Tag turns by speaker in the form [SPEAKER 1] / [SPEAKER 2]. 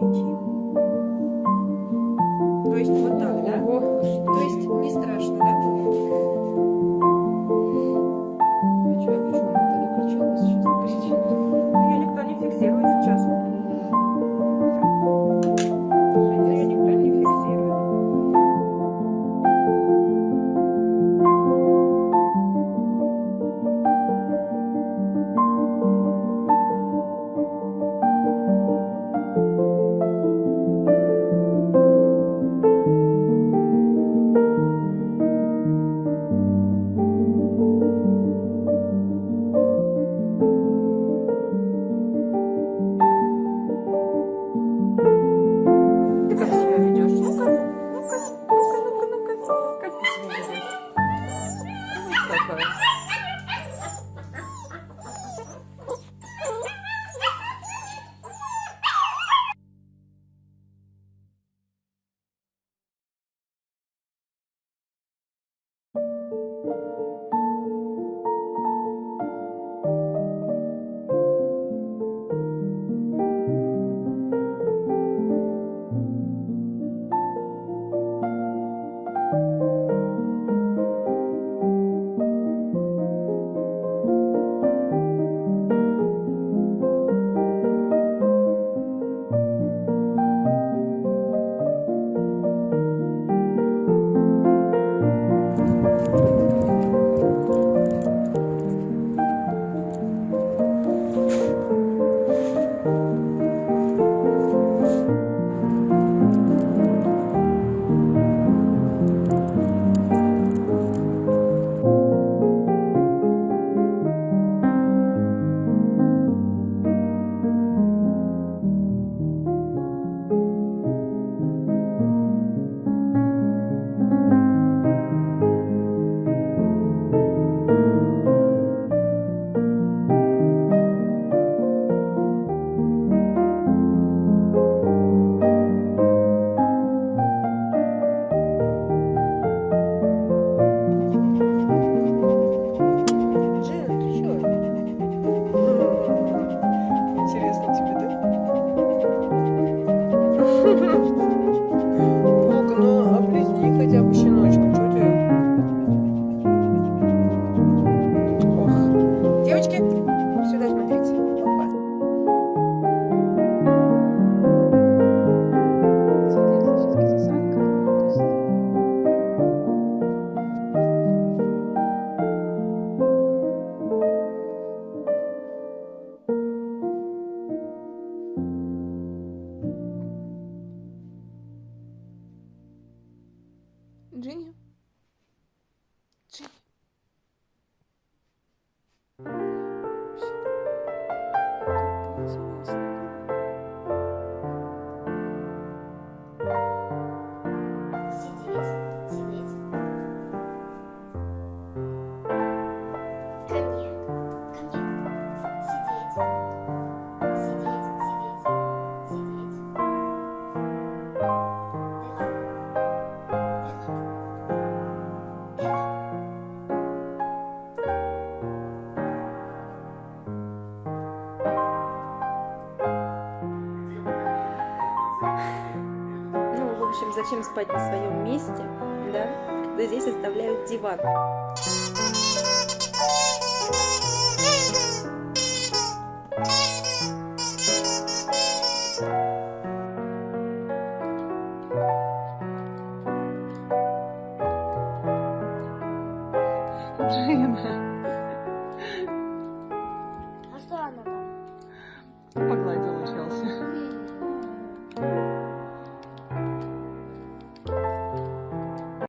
[SPEAKER 1] кричим. То есть вот так, да? То есть не страшно, да?
[SPEAKER 2] А что, почему она тогда кричала, сейчас не кричит?
[SPEAKER 1] Ее никто не фиксирует сейчас. Ее никто не фиксирует. Ты как себя ведешь? Ну-ка, ну-ка. Как ты себя ведешь? Вот такая. Джина, ты чё? Интересно тебе, да? Волка, ну облизни хотя бы щеночка, чё ты? Ох. Девочки, сюда смотрите. Опа.
[SPEAKER 2] Все-таки засанка. Джинни? Джинни?
[SPEAKER 3] Сидеть, сидеть. Ко мне, ко мне. Сидеть, сидеть, сидеть, сидеть. Дай лапу,
[SPEAKER 4] Ну, в общем, зачем спать на своем месте, да, когда здесь оставляют диван.
[SPEAKER 2] Джина.
[SPEAKER 3] А что она там?
[SPEAKER 2] Погладила Челси.